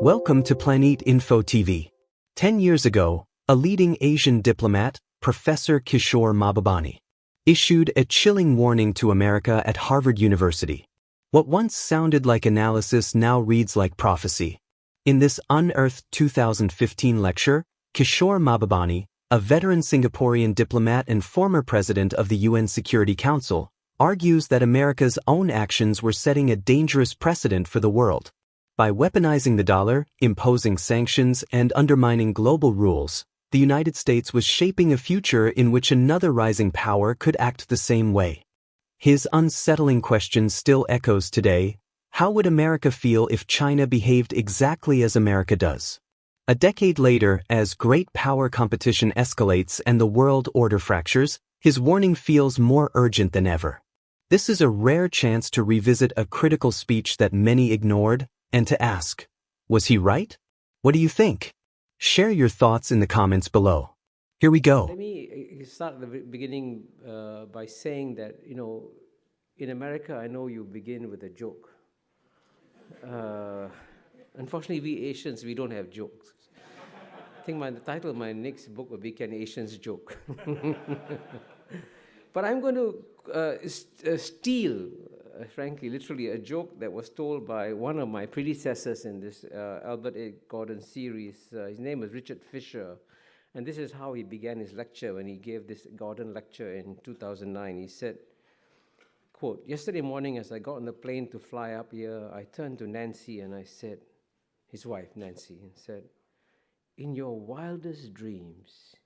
Welcome to Planet Info TV. 10 years ago, a leading Asian diplomat, Professor Kishore Mahbubani, issued a chilling warning to America at Harvard University. What once sounded like analysis now reads like prophecy. In this unearthed 2015 lecture, Kishore Mahbubani, a veteran Singaporean diplomat and former president of the UN Security Council, argues that America's own actions were setting a dangerous precedent for the world. By weaponizing the dollar, imposing sanctions, and undermining global rules, the United States was shaping a future in which another rising power could act the same way. His unsettling question still echoes today: how would America feel if China behaved exactly as America does? A decade later, as great power competition escalates and the world order fractures, his warning feels more urgent than ever. This is a rare chance to revisit a critical speech that many ignored, and to ask, was he right? What do you think? Share your thoughts in the comments below. Here we go. Let me start at the beginning by saying that, in America, I know you begin with a joke. Unfortunately, we Asians, we don't have jokes. I think the title of my next book will be Can Asians Joke? But I'm going to steal, frankly, literally, a joke that was told by one of my predecessors in this Albert A. Gordon series. His name was Richard Fisher. And this is how he began his lecture when he gave this Gordon lecture in 2009. He said, quote, "Yesterday morning as I got on the plane to fly up here, I turned to Nancy and I said," his wife Nancy, and said, "In your wildest dreams,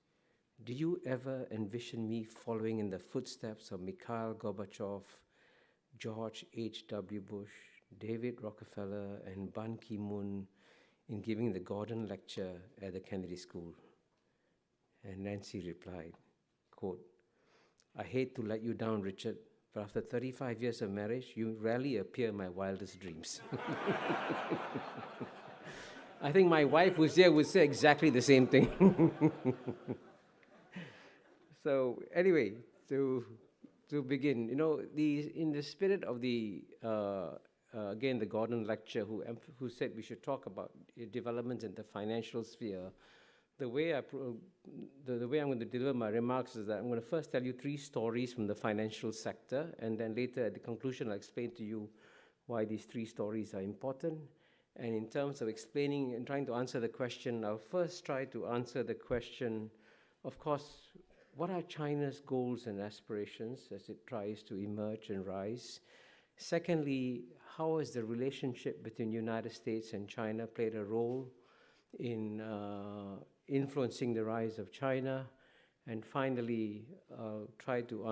do you ever envision me following in the footsteps of Mikhail Gorbachev, George H.W. Bush, David Rockefeller, and Ban Ki-moon in giving the Gordon lecture at the Kennedy School?" And Nancy replied, quote, "I hate to let you down, Richard, but after 35 years of marriage, you rarely appear in my wildest dreams." I think my wife who's here would say exactly the same thing. So anyway, to begin, in the spirit of the, again, the Gordon lecture, who said we should talk about developments in the financial sphere, the way I'm going to deliver my remarks is that I'm going to first tell you 3 stories from the financial sector, and then later at the conclusion I'll explain to you why these 3 stories are important. And in terms of explaining and trying to answer the question, I'll first try to answer the question, of course, what are China's goals and aspirations as it tries to emerge and rise? Secondly, how has the relationship between the United States and China played a role in influencing the rise of China? And finally, try to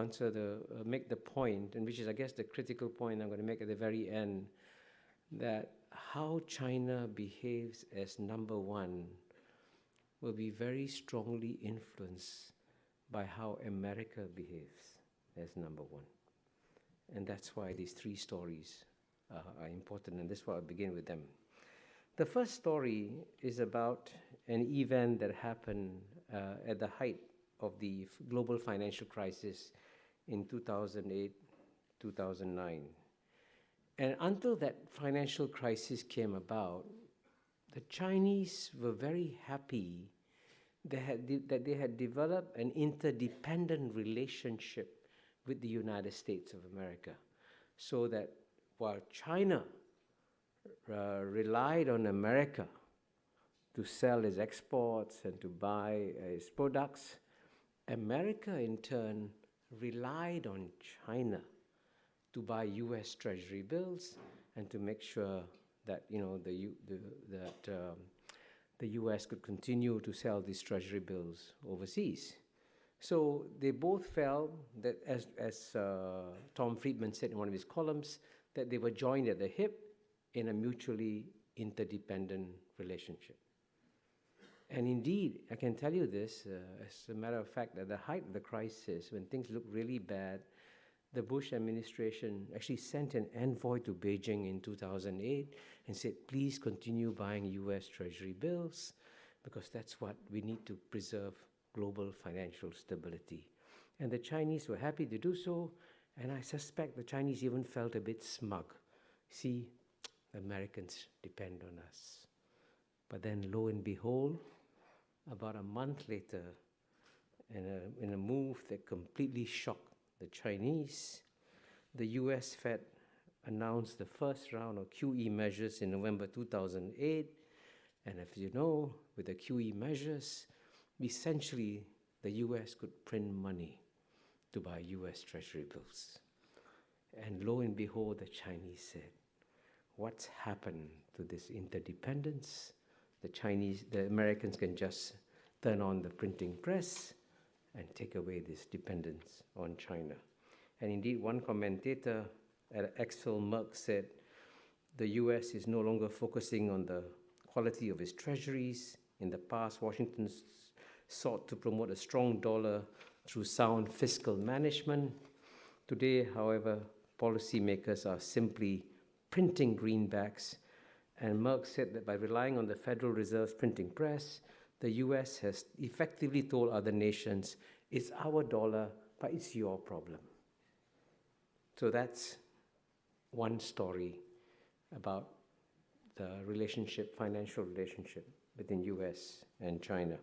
make the point, and which is, I guess, the critical point I'm going to make at the very end, that how China behaves as number one will be very strongly influenced by how America behaves as number one. And that's why these 3 stories are important, and that's why I'll begin with them. The first story is about an event that happened at the height of the global financial crisis in 2008, 2009. And until that financial crisis came about, the Chinese were very happy that they had developed an interdependent relationship with the United States of America, so that while China relied on America to sell its exports and to buy its products, America in turn relied on China to buy U.S. Treasury bills and to make sure that the U.S. could continue to sell these Treasury bills overseas. So they both felt that, as Tom Friedman said in one of his columns, that they were joined at the hip in a mutually interdependent relationship. And indeed, I can tell you this, as a matter of fact, at the height of the crisis, when things looked really bad, the Bush administration actually sent an envoy to Beijing in 2008 and said, please continue buying U.S. Treasury bills, because that's what we need to preserve global financial stability. And the Chinese were happy to do so, and I suspect the Chinese even felt a bit smug. See, the Americans depend on us. But then, lo and behold, about a month later, in a move that completely shocked the Chinese, the US Fed announced the first round of QE measures in November 2008. And as you know, with the QE measures, essentially the US could print money to buy US Treasury bills. And lo and behold, the Chinese said, what's happened to this interdependence? The Americans can just turn on the printing press and take away this dependence on China. And indeed, one commentator at Axel Merck said, the US is no longer focusing on the quality of its treasuries. In the past, Washington sought to promote a strong dollar through sound fiscal management. Today, however, policymakers are simply printing greenbacks. And Merck said that by relying on the Federal Reserve's printing press, the US has effectively told other nations, it's our dollar, but it's your problem. So that's one story about the relationship, financial relationship between US and China.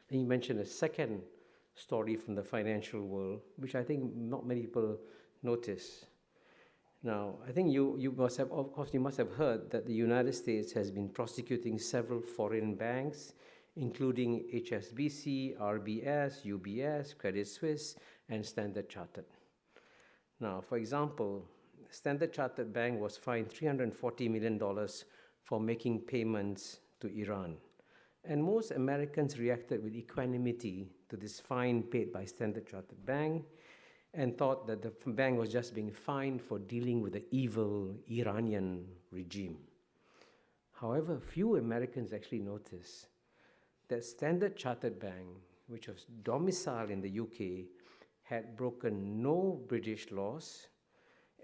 Then you mentioned a second story from the financial world, which I think not many people notice. Now, I think you must have, of course, you must have heard that the United States has been prosecuting several foreign banks, including HSBC, RBS, UBS, Credit Suisse, and Standard Chartered. Now, for example, Standard Chartered Bank was fined $340 million for making payments to Iran. And most Americans reacted with equanimity to this fine paid by Standard Chartered Bank and thought that the bank was just being fined for dealing with the evil Iranian regime. However, few Americans actually noticed that Standard Chartered Bank, which was domiciled in the UK, had broken no British laws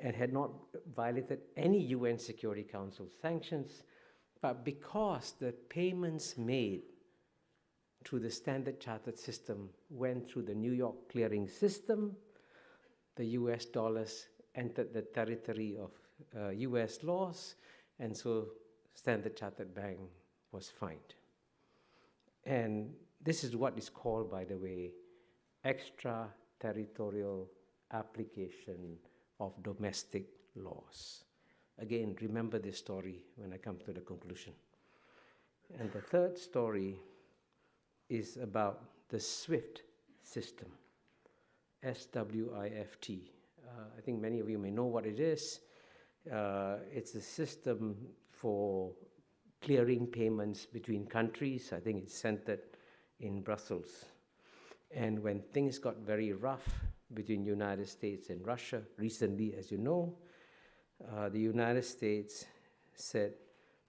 and had not violated any UN Security Council sanctions, but because the payments made through the Standard Chartered system went through the New York clearing system, the US dollars entered the territory of US laws, and so Standard Chartered Bank was fined. And this is what is called, by the way, extraterritorial application of domestic laws. Again, remember this story when I come to the conclusion. And the third story is about the SWIFT system, SWIFT. I think many of you may know what it is. It's a system for clearing payments between countries. I think it's centered in Brussels. And when things got very rough between the United States and Russia recently, as you know, the United States said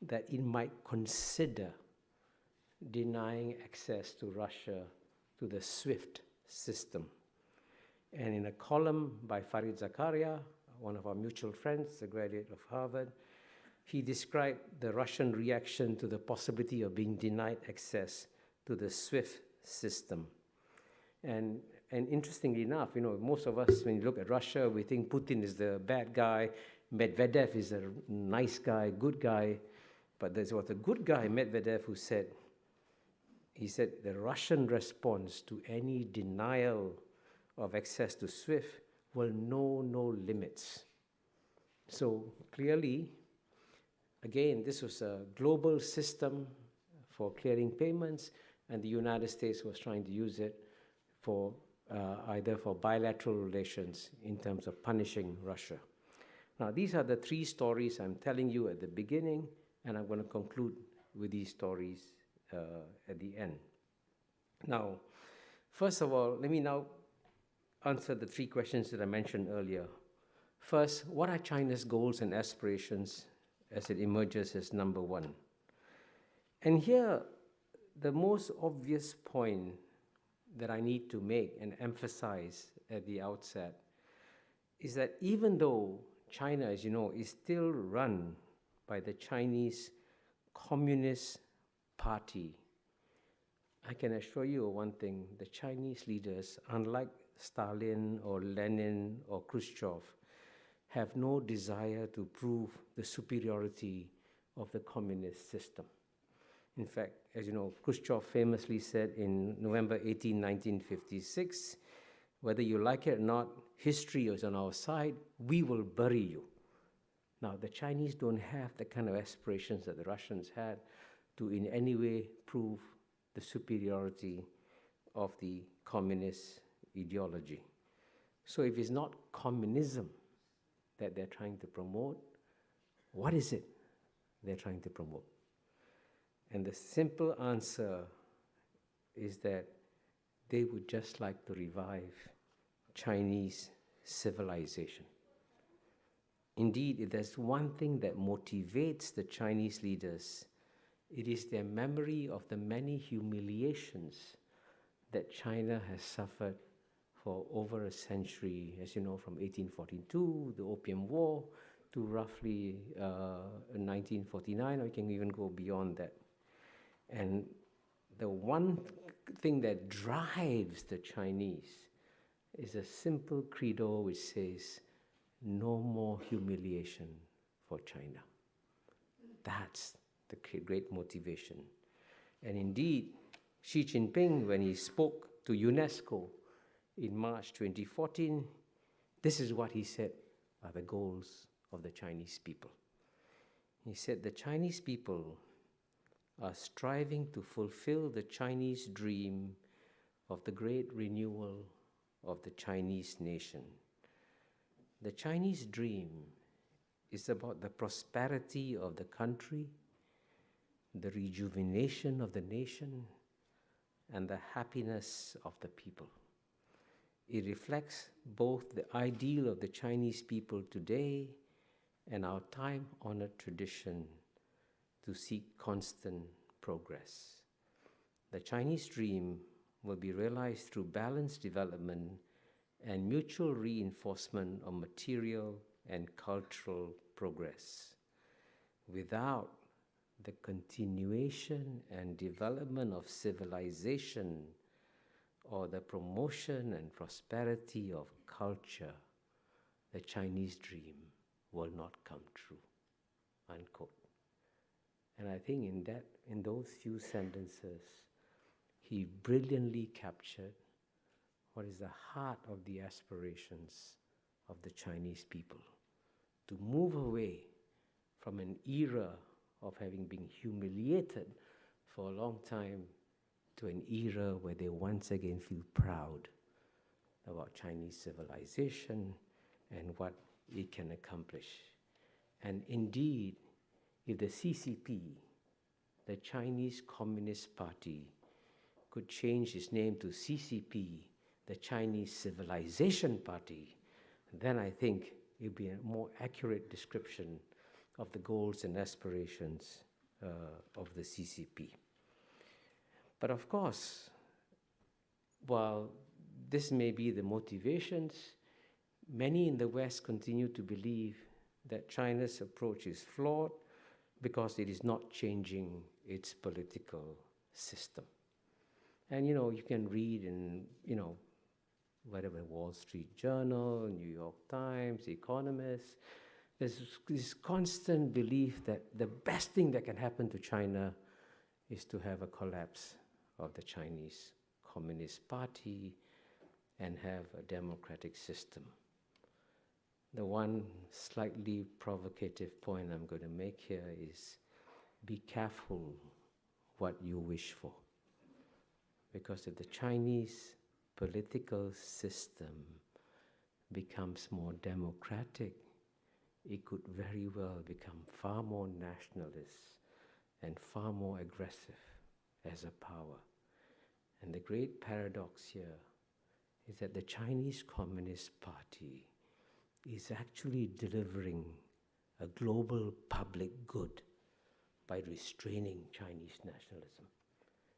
that it might consider denying access to Russia to the SWIFT system. And in a column by Farid Zakaria, one of our mutual friends, a graduate of Harvard, he described the Russian reaction to the possibility of being denied access to the SWIFT system. And interestingly enough, you know, most of us, when you look at Russia, we think Putin is the bad guy, Medvedev is a nice guy, good guy. But there was a good guy, Medvedev, who said, the Russian response to any denial of access to SWIFT will know no limits. So clearly, again, this was a global system for clearing payments, and the United States was trying to use it for either for bilateral relations in terms of punishing Russia. Now, these are the three stories I'm telling you at the beginning, and I'm going to conclude with these stories at the end. Now, first of all, let me now answer the three questions that I mentioned earlier. First, what are China's goals and aspirations as it emerges as number one? And here, the most obvious point that I need to make and emphasize at the outset is that even though China, as you know, is still run by the Chinese Communist Party, I can assure you of one thing: the Chinese leaders, unlike Stalin or Lenin or Khrushchev, have no desire to prove the superiority of the communist system. In fact, as you know, Khrushchev famously said in November 18, 1956, whether you like it or not, history is on our side, we will bury you. Now, the Chinese don't have the kind of aspirations that the Russians had to in any way prove the superiority of the communist ideology. So if it's not communism that they're trying to promote, what is it they're trying to promote? And the simple answer is that they would just like to revive Chinese civilization. Indeed, if there's one thing that motivates the Chinese leaders, it is their memory of the many humiliations that China has suffered for over a century, as you know, from 1842, the Opium War, to roughly 1949, or you can even go beyond that. And the one thing that drives the Chinese is a simple credo which says, no more humiliation for China. That's the great motivation. And indeed, Xi Jinping, when he spoke to UNESCO in March 2014, this is what he said are the goals of the Chinese people. He said, the Chinese people are striving to fulfill the Chinese dream of the great renewal of the Chinese nation. The Chinese dream is about the prosperity of the country, the rejuvenation of the nation, and the happiness of the people. It reflects both the ideal of the Chinese people today and our time-honored tradition to seek constant progress. The Chinese dream will be realized through balanced development and mutual reinforcement of material and cultural progress. Without the continuation and development of civilization or the promotion and prosperity of culture, the Chinese dream will not come true, unquote. And I think in those few sentences, he brilliantly captured what is the heart of the aspirations of the Chinese people, to move away from an era of having been humiliated for a long time to an era where they once again feel proud about Chinese civilization and what it can accomplish. And indeed, if the CCP, the Chinese Communist Party, could change its name to CCP, the Chinese Civilization Party, then I think it would be a more accurate description of the goals and aspirations of the CCP. But of course, while this may be the motivations, many in the West continue to believe that China's approach is flawed because it is not changing its political system. And you can read in, whatever, Wall Street Journal, New York Times, Economist, there's this constant belief that the best thing that can happen to China is to have a collapse of the Chinese Communist Party and have a democratic system. The one slightly provocative point I'm going to make here is be careful what you wish for. Because if the Chinese political system becomes more democratic, it could very well become far more nationalist and far more aggressive as a power. And the great paradox here is that the Chinese Communist Party is actually delivering a global public good by restraining Chinese nationalism.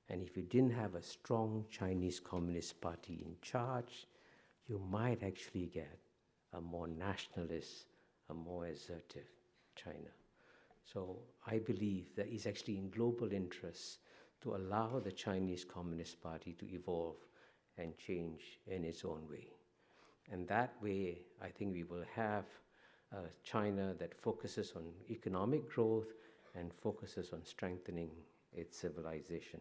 And if you didn't have a strong Chinese Communist Party in charge, you might actually get a more nationalist, a more assertive China. So I believe that it's actually in global interest to allow the Chinese Communist Party to evolve and change in its own way. And that way, I think we will have China that focuses on economic growth and focuses on strengthening its civilization.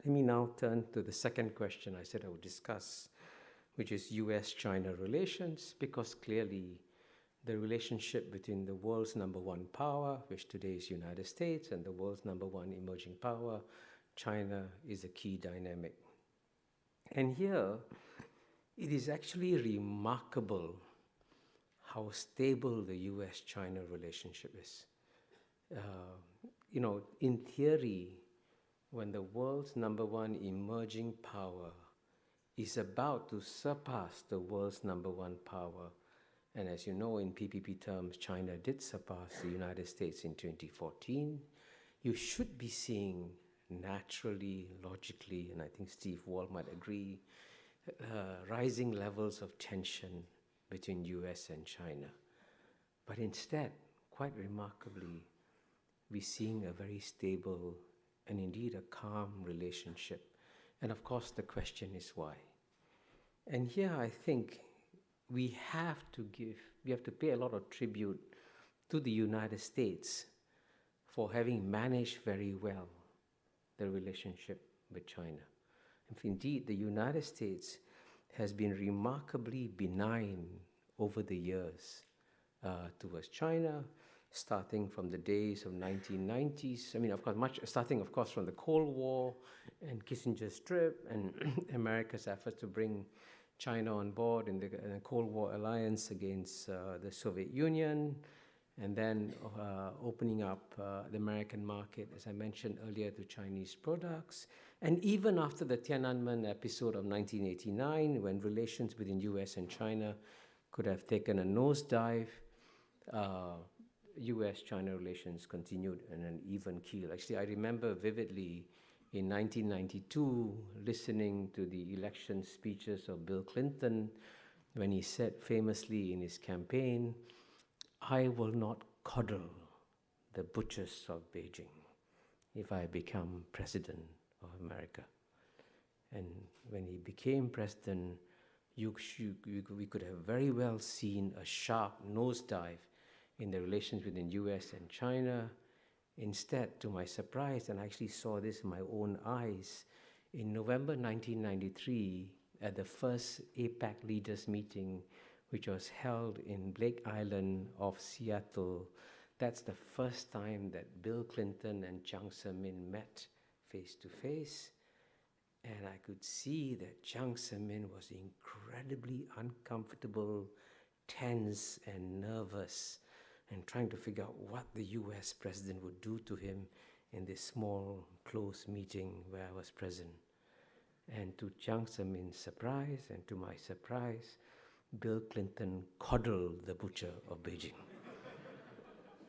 Let me now turn to the second question I said I would discuss, which is U.S. China relations, because clearly the relationship between the world's number one power, which today is United States, and the world's number one emerging power, China, is a key dynamic. And here, it is actually remarkable how stable the U.S. China relationship is. In theory, when the world's number one emerging power is about to surpass the world's number one power, and as you know, in PPP terms, China did surpass the United States in 2014, you should be seeing naturally, logically, and I think Steve Wall might agree, rising levels of tension between US and China. But instead, quite remarkably, we're seeing a very stable and indeed a calm relationship. And of course, the question is why. And here I think we have to pay a lot of tribute to the United States for having managed very well the relationship with China. If indeed the United States has been remarkably benign over the years towards China, starting from the days of 1990s. I mean, of course, starting from the Cold War and Kissinger's trip and America's efforts to bring China on board in the Cold War alliance against the Soviet Union, and then opening up the American market, as I mentioned earlier, to Chinese products. And even after the Tiananmen episode of 1989, when relations between US and China could have taken a nosedive, US-China relations continued in an even keel. Actually, I remember vividly in 1992 listening to the election speeches of Bill Clinton when he said famously in his campaign, "I will not coddle the butchers of Beijing if I become president of America." And when he became president, we could have very well seen a sharp nosedive in the relations between US and China. Instead, to my surprise, and I actually saw this in my own eyes, in November 1993, at the first APEC leaders meeting, which was held in Blake Island off Seattle, that's the first time that Bill Clinton and Jiang Zemin met face to face. And I could see that Jiang Zemin was incredibly uncomfortable, tense, and nervous, and trying to figure out what the US president would do to him in this small, close meeting where I was present. And to Jiang Zemin's surprise, and to my surprise, Bill Clinton coddled the butcher of Beijing.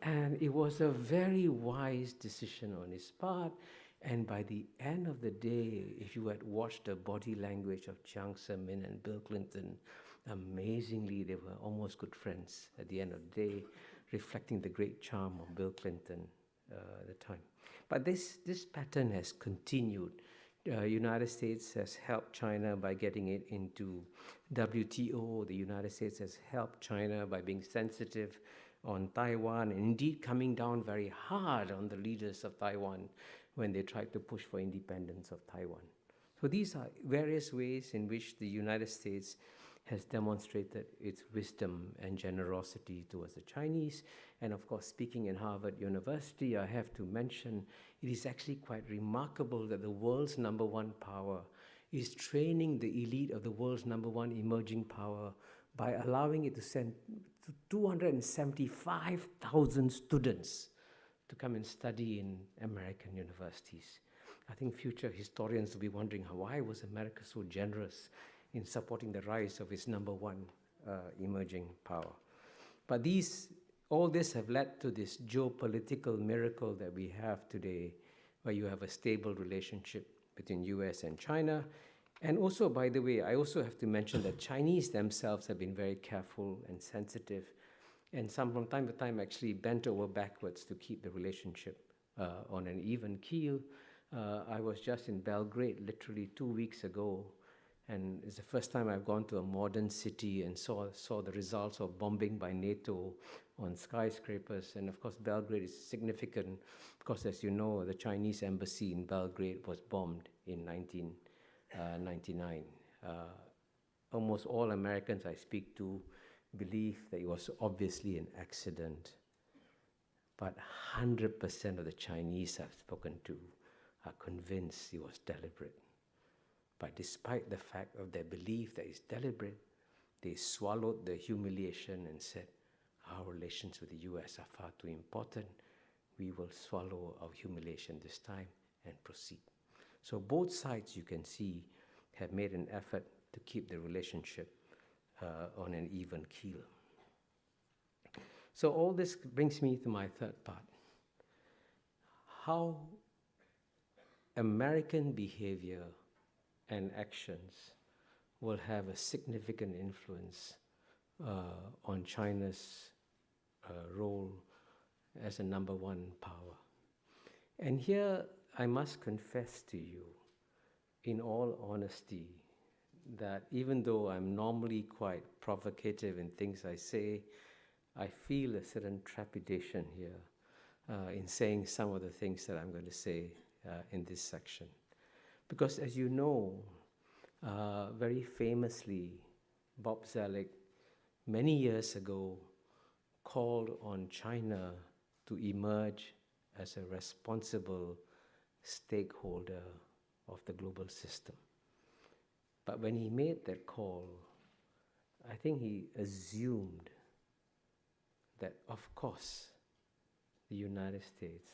And it was a very wise decision on his part. And by the end of the day, if you had watched the body language of Jiang Zemin and Bill Clinton, amazingly, they were almost good friends at the end of the day, reflecting the great charm of Bill Clinton at the time. But this pattern has continued. United States has helped China by getting it into WTO. The United States has helped China by being sensitive on Taiwan, and indeed coming down very hard on the leaders of Taiwan when they tried to push for independence of Taiwan. So these are various ways in which the United States has demonstrated its wisdom and generosity towards the Chinese. And of course, speaking in Harvard University, I have to mention it is actually quite remarkable that the world's number one power is training the elite of the world's number one emerging power by allowing it to send 275,000 students to come and study in American universities. I think future historians will be wondering, why was America so generous in supporting the rise of its number one emerging power? But all this have led to this geopolitical miracle that we have today, where you have a stable relationship between US and China. And also, by the way, I also have to mention that Chinese themselves have been very careful and sensitive, and some from time to time actually bent over backwards to keep the relationship on an even keel. I was just in Belgrade literally 2 weeks ago, and it's the first time I've gone to a modern city and saw the results of bombing by NATO on skyscrapers. And of course, Belgrade is significant because, as you know, the Chinese embassy in Belgrade was bombed in 1999. Almost all Americans I speak to believe that it was obviously an accident. But 100% of the Chinese I've spoken to are convinced it was deliberate. But despite the fact of their belief that it's deliberate, they swallowed the humiliation and said, our relations with the US are far too important. We will swallow our humiliation this time and proceed. So both sides, you can see, have made an effort to keep the relationship on an even keel. So all this brings me to my third part. How American behavior and actions will have a significant influence on China's role as a number one power. And here I must confess to you, in all honesty, that even though I'm normally quite provocative in things I say, I feel a certain trepidation here in saying some of the things that I'm going to say in this section. Because as you know, very famously, Bob Zoellick, many years ago, called on China to emerge as a responsible stakeholder of the global system. But when he made that call, I think he assumed that, of course, the United States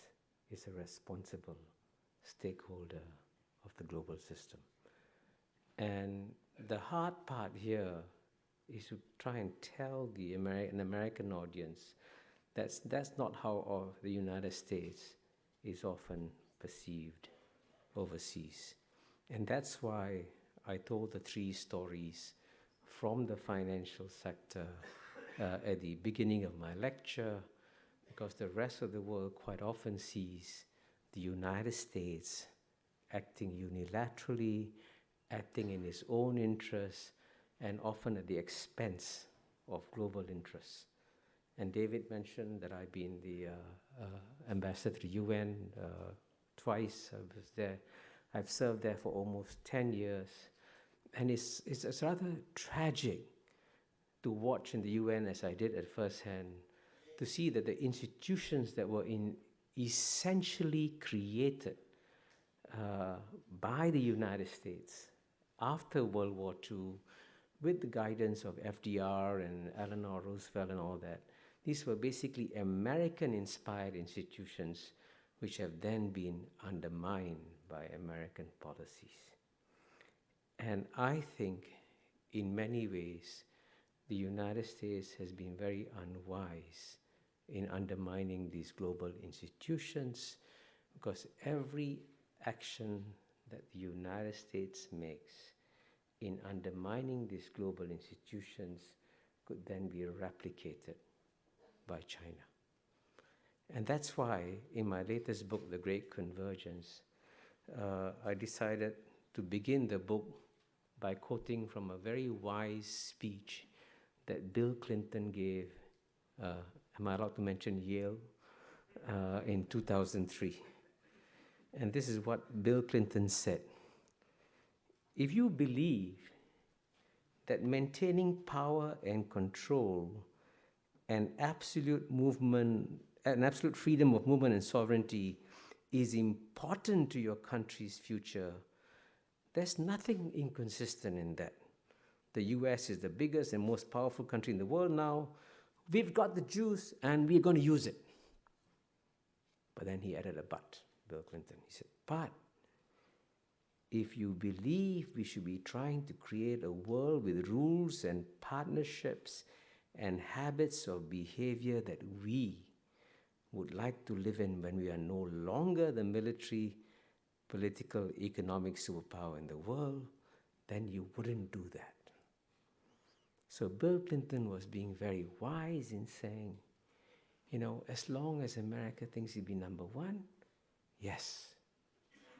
is a responsible stakeholder of the global system. And the hard part here is to try and tell an American audience that's not how the United States is often perceived overseas. And that's why I told the three stories from the financial sector at the beginning of my lecture, because the rest of the world quite often sees the United States acting unilaterally, acting in its own interests, and often at the expense of global interests. And David mentioned that I've been the ambassador to UN twice. I was there. I've served there for almost 10 years. And it's rather tragic to watch in the UN, as I did at first hand, to see that the institutions that were essentially created by the United States after World War II, with the guidance of FDR and Eleanor Roosevelt and all that, these were basically American-inspired institutions which have then been undermined by American policies. And I think, in many ways, the United States has been very unwise in undermining these global institutions, because every action that the United States makes in undermining these global institutions could then be replicated by China. And that's why in my latest book, The Great Convergence, I decided to begin the book by quoting from a very wise speech that Bill Clinton gave, am I allowed to mention Yale, in 2003. And this is what Bill Clinton said. If you believe that maintaining power and control and absolute freedom of movement and sovereignty is important to your country's future, there's nothing inconsistent in that. The US is the biggest and most powerful country in the world now. We've got the juice and we're going to use it. But then he added a but, Bill Clinton. He said, but if you believe we should be trying to create a world with rules and partnerships and habits of behavior that we would like to live in when we are no longer the military, political, economic superpower in the world, then you wouldn't do that. So Bill Clinton was being very wise in saying, you know, as long as America thinks it'll be number one, yes,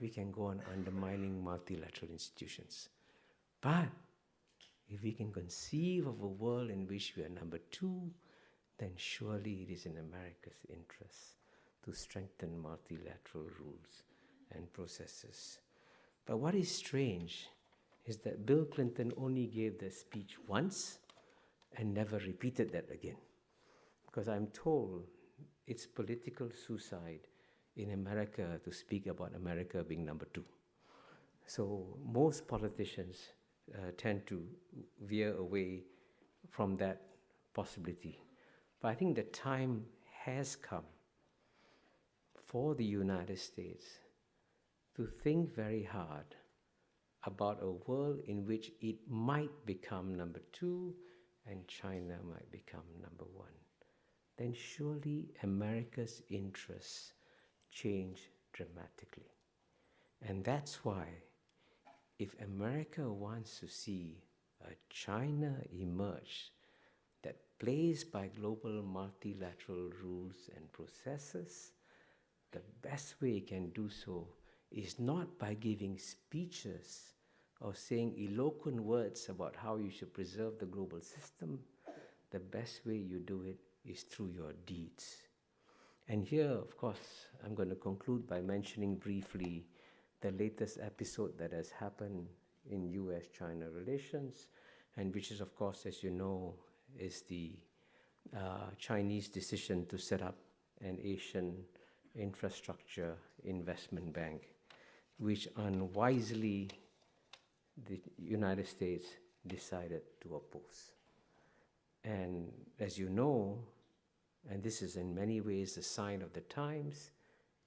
we can go on undermining multilateral institutions. But if we can conceive of a world in which we are number two, then surely it is in America's interest to strengthen multilateral rules and processes. But what is strange is that Bill Clinton only gave the speech once and never repeated that again. Because I'm told it's political suicide in America to speak about America being number two. So most politicians tend to veer away from that possibility. But I think the time has come for the United States to think very hard about a world in which it might become number two and China might become number one. Then surely America's interests change dramatically. And that's why if America wants to see a China emerge that plays by global multilateral rules and processes, the best way it can do so is not by giving speeches or saying eloquent words about how you should preserve the global system. The best way you do it is through your deeds. And here, of course, I'm going to conclude by mentioning briefly the latest episode that has happened in U.S. China relations, and which is, of course, as you know, is the Chinese decision to set up an Asian infrastructure investment bank, which unwisely the United States decided to oppose. And as you know, and this is in many ways a sign of the times,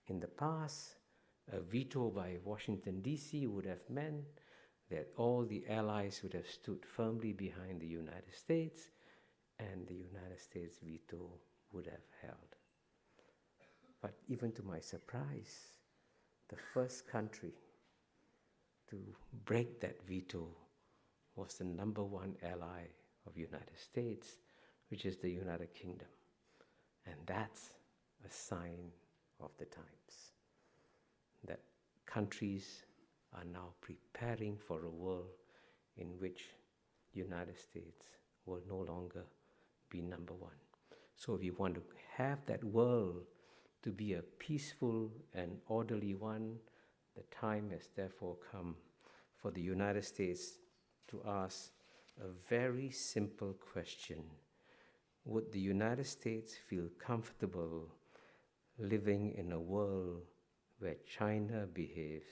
in the past, a veto by Washington, D.C. would have meant that all the allies would have stood firmly behind the United States, and the United States veto would have held. But even to my surprise, the first country to break that veto was the number one ally of the United States, which is the United Kingdom. And that's a sign of the times, that countries are now preparing for a world in which the United States will no longer be number one. So if you want to have that world to be a peaceful and orderly one, the time has therefore come for the United States to ask a very simple question. Would the United States feel comfortable living in a world where China behaves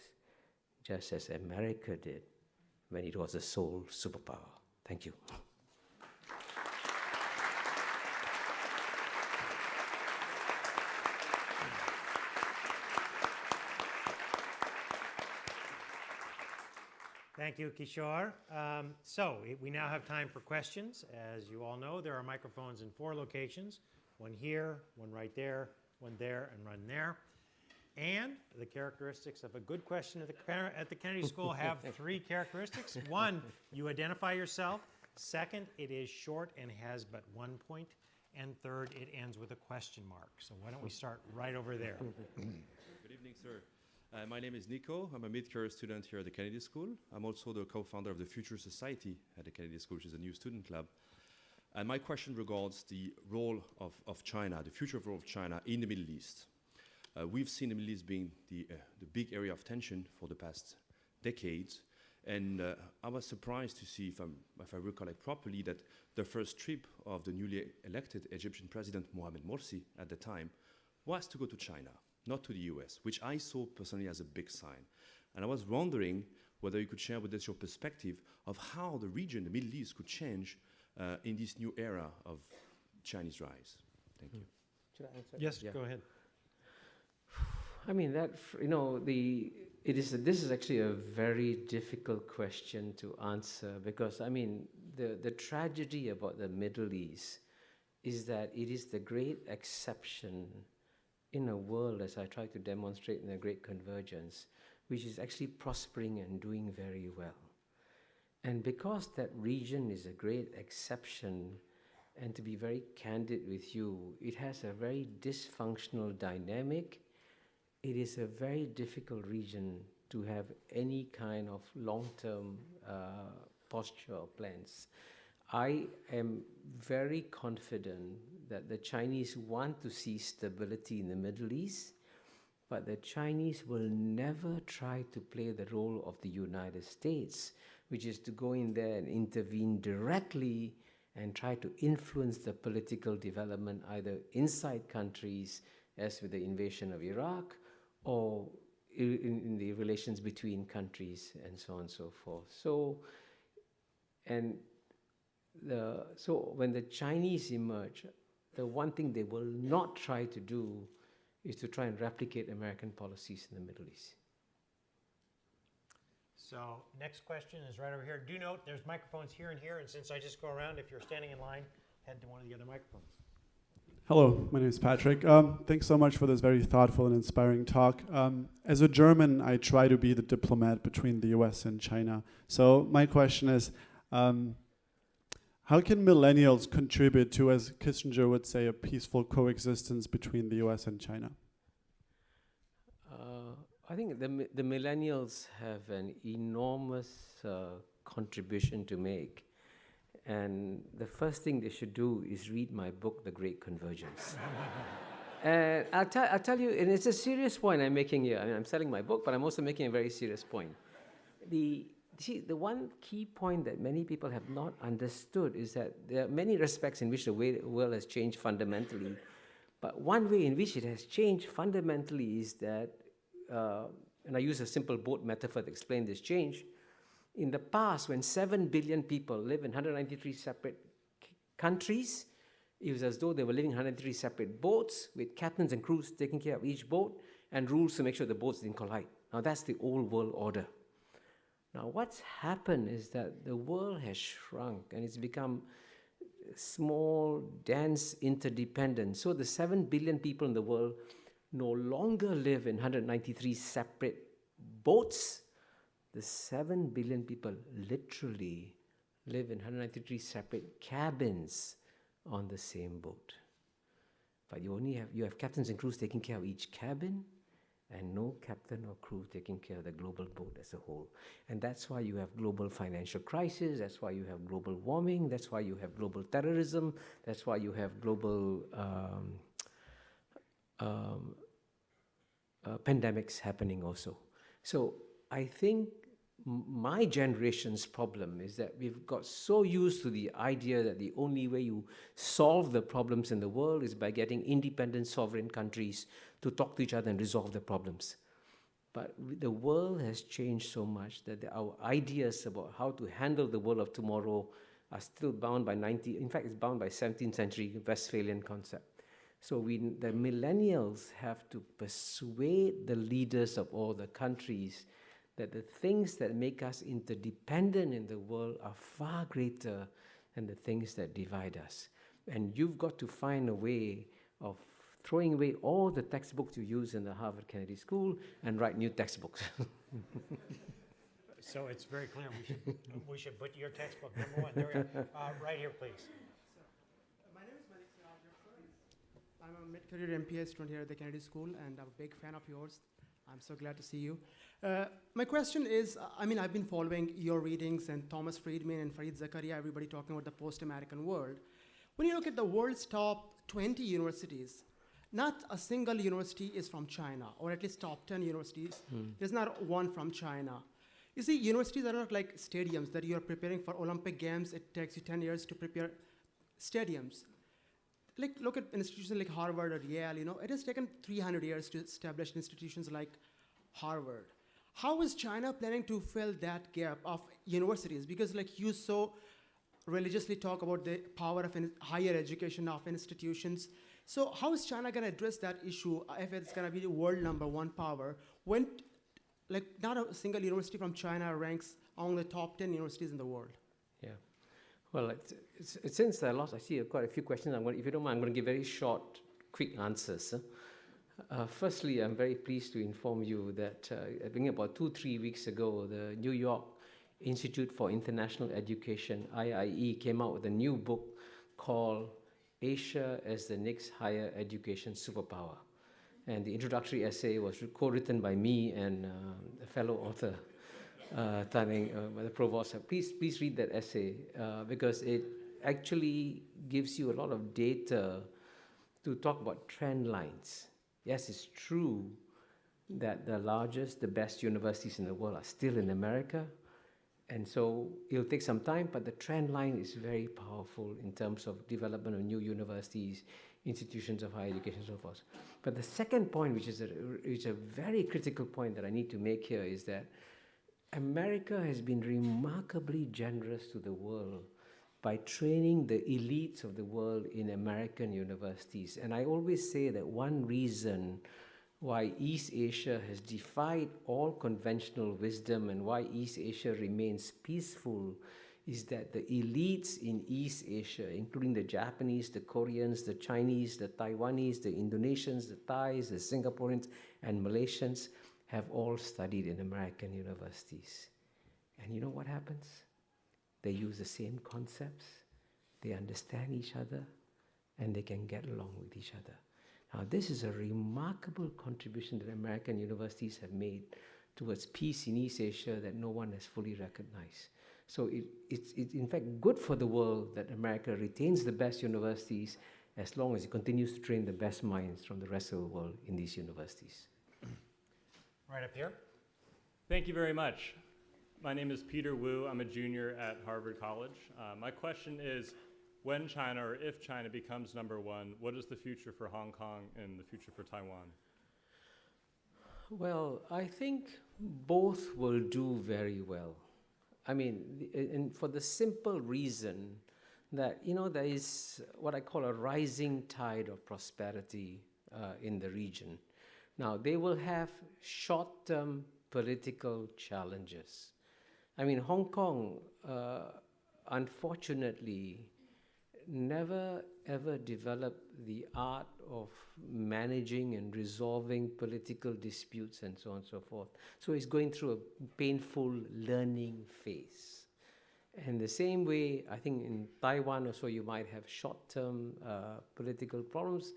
just as America did when it was a sole superpower? Thank you. Thank you, Kishore. We now have time for questions. As you all know, there are microphones in 4 locations, one here, one right there, one there, and one there. And the characteristics of a good question at the Kennedy School have 3 characteristics. 1, you identify yourself. 2nd, it is short and has but 1 point. And 3rd, it ends with a question mark. So why don't we start right over there? Good evening, sir. My name is Nico. I'm a mid-career student here at the Kennedy School. I'm also the co-founder of the Future Society at the Kennedy School, which is a new student club. And my question regards the role of China, the future role of China in the Middle East. We've seen the Middle East being the big area of tension for the past decades. And I was surprised to see, if I recollect properly, that the first trip of the newly elected Egyptian president, Mohamed Morsi, at the time, was to go to China, not to the US, which I saw personally as a big sign. And I was wondering whether you could share with us your perspective of how the region, the Middle East, could change in this new era of Chinese rise. Thank you. Should I answer? Yes, go ahead. I mean, this is actually a very difficult question to answer, because, I mean, the tragedy about the Middle East is that it is the great exception in a world, as I try to demonstrate in the Great Convergence, which is actually prospering and doing very well. And because that region is a great exception, and to be very candid with you, it has a very dysfunctional dynamic. It is a very difficult region to have any kind of long-term posture or plans. I am very confident that the Chinese want to see stability in the Middle East, but the Chinese will never try to play the role of the United States, which is to go in there and intervene directly and try to influence the political development either inside countries, as with the invasion of Iraq, or in the relations between countries and so on and so forth. So when the Chinese emerge, the one thing they will not try to do is to try and replicate American policies in the Middle East. So next question is right over here. Do note there's microphones here and here, and since I just go around, if you're standing in line, head to one of the other microphones. Hello, my name is Patrick. Thanks so much for this very thoughtful and inspiring talk. As a German, I try to be the diplomat between the US and China. So my question is, how can millennials contribute to, as Kissinger would say, a peaceful coexistence between the US and China? I think the millennials have an enormous contribution to make. And the first thing they should do is read my book, The Great Convergence. And I'll tell you, and it's a serious point I'm making here. I mean, I'm selling my book, but I'm also making a very serious point. The one key point that many people have not understood is that there are many respects in which the world has changed fundamentally. But one way in which it has changed fundamentally is that, and I use a simple boat metaphor to explain this change. In the past, when 7 billion people live in 193 separate countries, it was as though they were living in 193 separate boats with captains and crews taking care of each boat and rules to make sure the boats didn't collide. Now that's the old world order. Now what's happened is that the world has shrunk and it's become small, dense, interdependent. So the 7 billion people in the world no longer live in 193 separate boats. The 7 billion people literally live in 193 separate cabins on the same boat. But you have captains and crews taking care of each cabin, and no captain or crew taking care of the global boat as a whole. And that's why you have global financial crisis, that's why you have global warming, that's why you have global terrorism, that's why you have global pandemics happening also. So I think my generation's problem is that we've got so used to the idea that the only way you solve the problems in the world is by getting independent sovereign countries to talk to each other and resolve the problems. But the world has changed so much that our ideas about how to handle the world of tomorrow are still bound by in fact it's bound by 17th century Westphalian concept. So the millennials have to persuade the leaders of all the countries that the things that make us interdependent in the world are far greater than the things that divide us. And you've got to find a way of throwing away all the textbooks you use in the Harvard Kennedy School and write new textbooks. So it's very clear we should put your textbook number one. There we go. Right here, please. My name is Malik Siraj. I'm a mid-career MPA student here at the Kennedy School, and I'm a big fan of yours. I'm so glad to see you. My question is, I've been following your readings and Thomas Friedman and Fareed Zakaria, everybody talking about the post-American world. When you look at the world's top 20 universities, not a single university is from China, or at least top 10 universities. There's not one from China. You see, universities are not like stadiums that you're preparing for Olympic Games. It takes you 10 years to prepare stadiums. Like, look at institutions like Harvard or Yale, it has taken 300 years to establish institutions like Harvard. How is China planning to fill that gap of universities? Because like you so religiously talk about the power of higher education of institutions. So how is China gonna address that issue if it's gonna be the world #1 power when like not a single university from China ranks among the top 10 universities in the world? Yeah. Well, since I see quite a few questions, if you don't mind, I'm going to give very short, quick answers. Firstly, I'm very pleased to inform you that I think about 2-3 weeks ago, the New York Institute for International Education, IIE, came out with a new book called Asia as the Next Higher Education Superpower. And the introductory essay was co-written by me and a fellow author, the Provost. Please read that essay because it actually gives you a lot of data to talk about trend lines. Yes, it's true that the largest, the best universities in the world are still in America. And so it'll take some time, but the trend line is very powerful in terms of development of new universities, institutions of higher education, and so forth. But the second point, which is a very critical point that I need to make here, is that America has been remarkably generous to the world by training the elites of the world in American universities. And I always say that one reason why East Asia has defied all conventional wisdom and why East Asia remains peaceful is that the elites in East Asia, including the Japanese, the Koreans, the Chinese, the Taiwanese, the Indonesians, the Thais, the Singaporeans, and Malaysians, have all studied in American universities. And you know what happens? They use the same concepts, they understand each other, and they can get along with each other. Now, this is a remarkable contribution that American universities have made towards peace in East Asia that no one has fully recognized. So it's in fact good for the world that America retains the best universities as long as it continues to train the best minds from the rest of the world in these universities. Right up here. Thank you very much. My name is Peter Wu. I'm a junior at Harvard College. My question is, when China, or if China becomes number one, what is the future for Hong Kong and the future for Taiwan? Well, I think both will do very well. I mean, and for the simple reason that, you know, there is what I call a rising tide of prosperity in the region. Now, they will have short-term political challenges. I mean, Hong Kong, unfortunately, never ever developed the art of managing and resolving political disputes and so on and so forth. So it's going through a painful learning phase. And the same way, I think in Taiwan also you might have short-term political problems,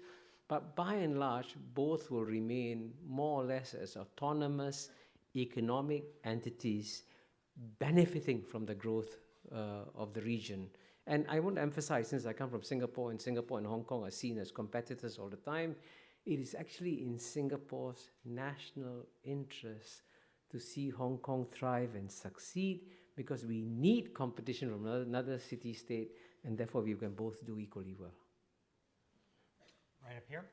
but by and large, both will remain more or less as autonomous economic entities benefiting from the growth of the region. And I want to emphasize, since I come from Singapore, and Singapore and Hong Kong are seen as competitors all the time, it is actually in Singapore's national interest to see Hong Kong thrive and succeed, because we need competition from another city-state, and therefore we can both do equally well. Right up here.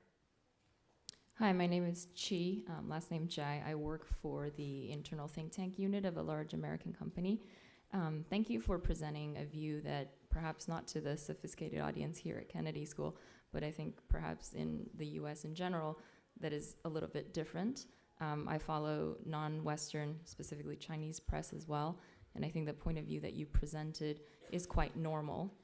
Hi, my name is Chi, last name Jai. I work for the internal think tank unit of a large American company. Thank you for presenting a view that perhaps not to the sophisticated audience here at Kennedy School, but I think perhaps in the US in general, that is a little bit different. I follow non-Western, specifically Chinese press as well, and I think the point of view that you presented is quite normal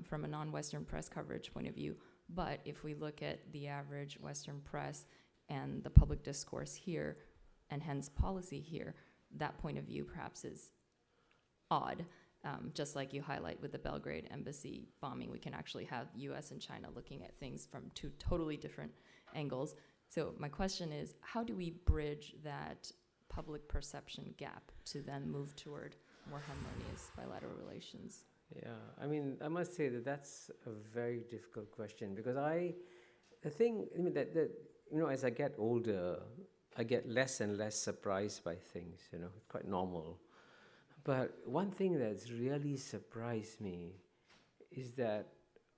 from a non-Western press coverage point of view. But if we look at the average Western press and the public discourse here, and hence policy here, that point of view perhaps is odd. Just like you highlight with the Belgrade embassy bombing, we can actually have US and China looking at things from two totally different angles. So my question is, how do we bridge that public perception gap to then move toward more harmonious bilateral relations? Yeah, I mean, I must say that that's a very difficult question, because the thing, I mean, that you know, as I get older, I get less and less surprised by things, you know, it's quite normal. But one thing that's really surprised me is that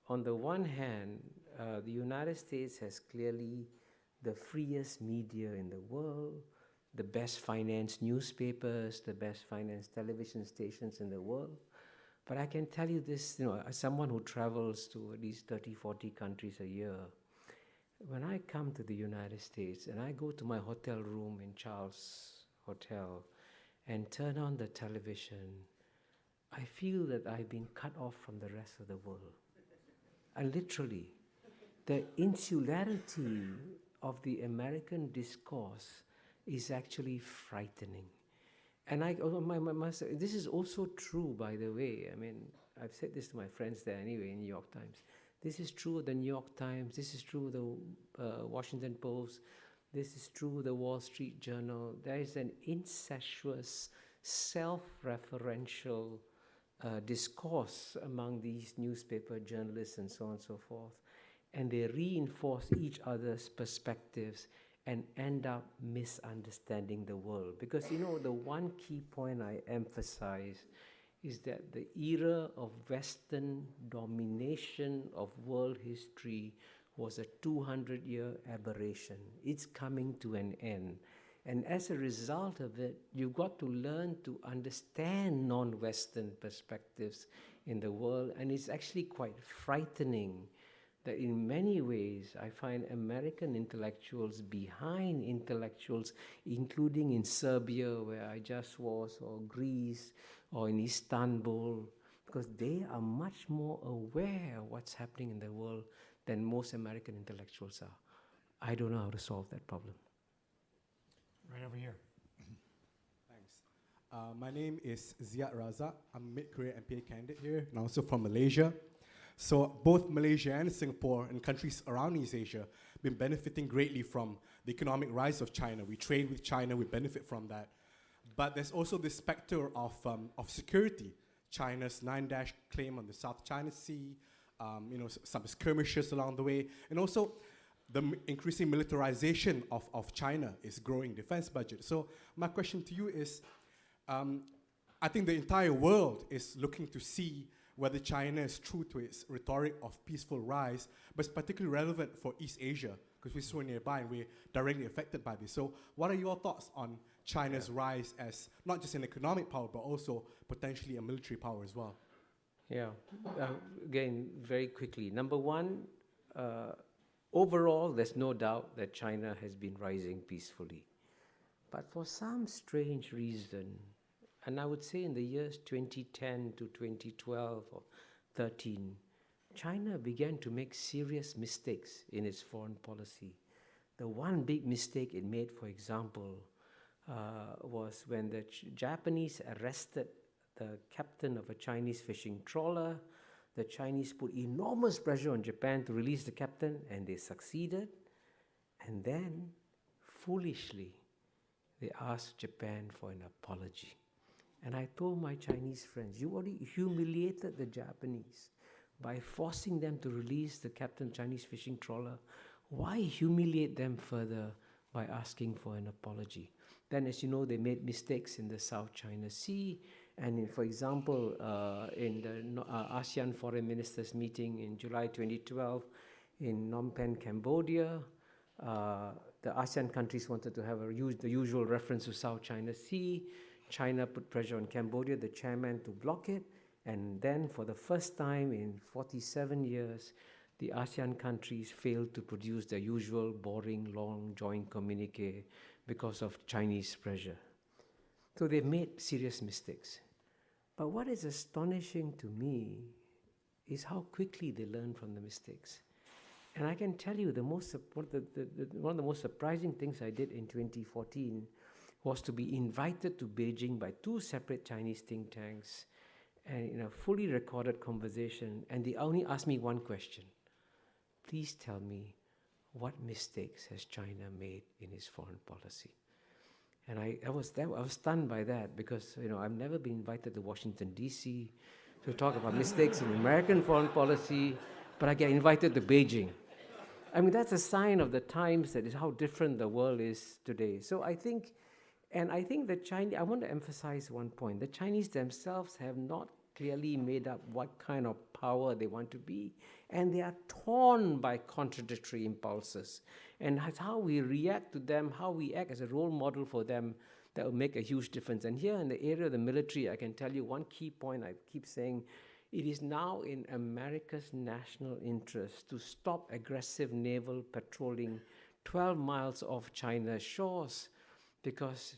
on the one hand, the United States has clearly the freest media in the world, the best financed newspapers, the best financed television stations in the world. But I can tell you this, you know, as someone who travels to at least 30, 40 countries a year, when I come to the United States and I go to my hotel room in Charles Hotel and turn on the television, I feel that I've been cut off from the rest of the world. And literally, the insularity of the American discourse is actually frightening. And this is also true, by the way. I mean, I've said this to my friends there anyway in New York Times. This is true of the New York Times. This is true of the Washington Post. This is true of the Wall Street Journal. There is an incestuous self-referential discourse among these newspaper journalists and so on and so forth. And they reinforce each other's perspectives and end up misunderstanding the world. Because, you know, the one key point I emphasize is that the era of Western domination of world history was a 200-year aberration. It's coming to an end. And as a result of it, you've got to learn to understand non-Western perspectives in the world. And it's actually quite frightening that in many ways, I find American intellectuals behind intellectuals, including in Serbia, where I just was, or Greece, or in Istanbul, because they are much more aware of what's happening in the world than most American intellectuals are. I don't know how to solve that problem. Right over here. Thanks. My name is Ziad Raza. I'm a mid-career MPA candidate here, and also from Malaysia. So both Malaysia and Singapore and countries around East Asia have been benefiting greatly from the economic rise of China. We trade with China, we benefit from that. But there's also this specter of security. China's 9-dash claim on the South China Sea, some skirmishes along the way, and also the increasing militarization of China is growing defense budget. So my question to you is, I think the entire world is looking to see whether China is true to its rhetoric of peaceful rise, but it's particularly relevant for East Asia, because we're so nearby and we're directly affected by this. So what are your thoughts on China's rise as not just an economic power, but also potentially a military power as well? Yeah, again, very quickly. Number one, overall, there's no doubt that China has been rising peacefully. But for some strange reason, and I would say in the years 2010 to 2012 or 13, China began to make serious mistakes in its foreign policy. The one big mistake it made, for example, was when the Japanese arrested the captain of a Chinese fishing trawler. The Chinese put enormous pressure on Japan to release the captain, and they succeeded. And then, foolishly, they asked Japan for an apology. And I told my Chinese friends, you already humiliated the Japanese by forcing them to release the captain of Chinese fishing trawler. Why humiliate them further by asking for an apology? Then, as you know, they made mistakes in the South China Sea. And for example, in the ASEAN Foreign Ministers meeting in July 2012 in Phnom Penh, Cambodia, the ASEAN countries wanted to have the usual reference to South China Sea. China put pressure on Cambodia, the chairman, to block it. And then for the first time in 47 years, the ASEAN countries failed to produce their usual boring, long joint communique because of Chinese pressure. So they've made serious mistakes. But what is astonishing to me is how quickly they learn from the mistakes. And I can tell you one of the most surprising things I did in 2014 was to be invited to Beijing by two separate Chinese think tanks and in a fully recorded conversation, and they only asked me one question. Please tell me, what mistakes has China made in its foreign policy? And I was stunned by that, because I've never been invited to Washington, D.C. to talk about mistakes in American foreign policy, but I get invited to Beijing. I mean, that's a sign of the times, that is how different the world is today. So I think the Chinese, I want to emphasize one point. The Chinese themselves have not clearly made up what kind of power they want to be, and they are torn by contradictory impulses. And that's how we react to them, how we act as a role model for them, that will make a huge difference. And here in the area of the military, I can tell you one key point I keep saying: it is now in America's national interest to stop aggressive naval patrolling 12 miles off China's shores, because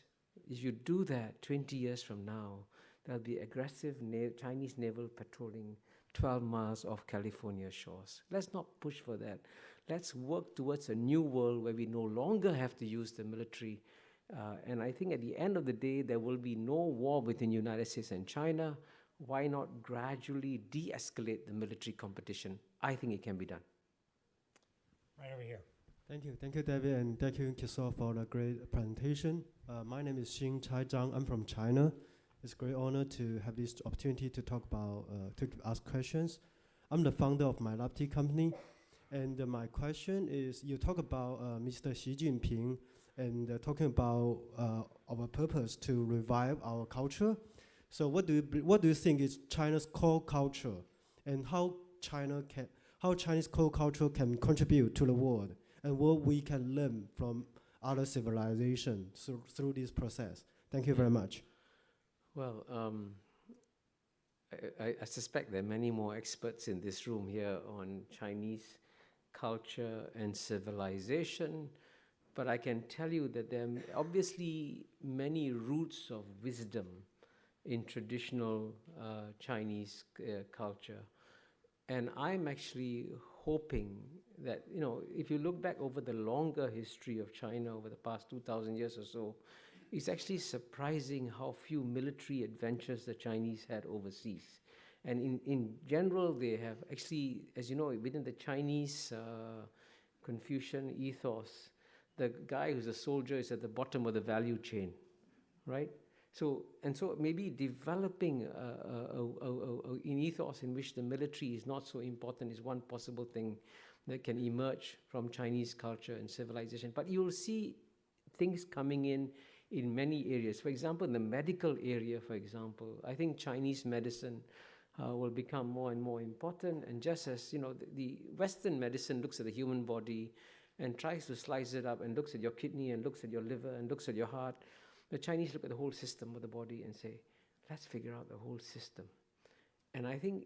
if you do that 20 years from now, there'll be aggressive Chinese naval patrolling 12 miles off California shores. Let's not push for that. Let's work towards a new world where we no longer have to use the military. And I think at the end of the day, there will be no war between the United States and China. Why not gradually de-escalate the military competition? I think it can be done. Right over here. Thank you, David, and thank you, Kishore, for the great presentation. My name is Xing Chai Zhang. I'm from China. It's a great honor to have this opportunity to talk about, to ask questions. I'm the founder of my lab tea company, and my question is, you talk about Mr. Xi Jinping and talking about our purpose to revive our culture. So what do you think is China's core culture, and how Chinese core culture can contribute to the world, and what we can learn from other civilizations through this process? Thank you very much. Well, I suspect there are many more experts in this room here on Chinese culture and civilization, but I can tell you that there are obviously many roots of wisdom in traditional Chinese culture. And I'm actually hoping that, you know, if you look back over the longer history of China over the past 2,000 years or so, it's actually surprising how few military adventures the Chinese had overseas. And in general, they have actually, as you know, within the Chinese Confucian ethos, the guy who's a soldier is at the bottom of the value chain, right? So maybe developing an ethos in which the military is not so important is one possible thing that can emerge from Chinese culture and civilization. But you'll see things coming in many areas. For example, in the medical area, for example, I think Chinese medicine will become more and more important. And just as, you know, the Western medicine looks at the human body and tries to slice it up and looks at your kidney and looks at your liver and looks at your heart, the Chinese look at the whole system of the body and say, let's figure out the whole system. And I think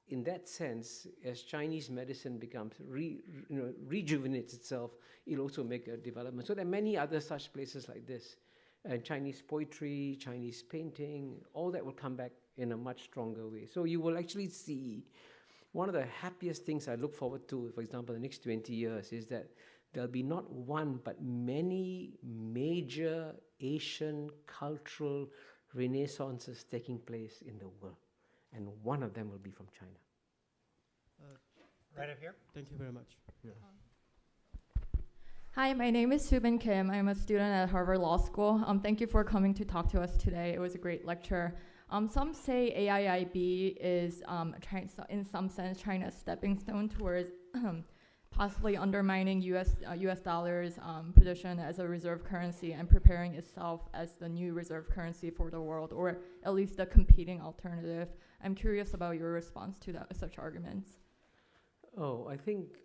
in that sense, as Chinese medicine becomes, rejuvenates itself, it'll also make a development. So there are many other such places like this. And Chinese poetry, Chinese painting, all that will come back in a much stronger way. So you will actually see one of the happiest things I look forward to, for example, the next 20 years, is that there'll be not one, but many major Asian cultural renaissances taking place in the world. And one of them will be from China. Right up here. Thank you very much. Yeah. Hi, my name is Subin Kim. I'm a student at Harvard Law School. Thank you for coming to talk to us today. It was a great lecture. Some say AIIB is, in some sense, China's stepping stone towards possibly undermining U.S. dollar's position as a reserve currency and preparing itself as the new reserve currency for the world, or at least a competing alternative. I'm curious about your response to such arguments. Oh, I think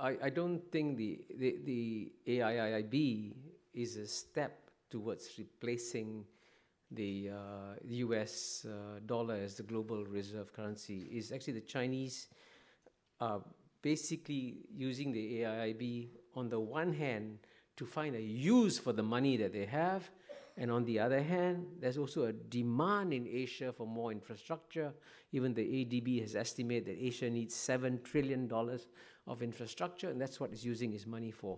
I don't think the AIIB is a step towards replacing the U.S. dollar as the global reserve currency. It's actually the Chinese basically using the AIIB on the one hand to find a use for the money that they have, and on the other hand, there's also a demand in Asia for more infrastructure. Even the ADB has estimated that Asia needs $7 trillion of infrastructure, and that's what it's using its money for.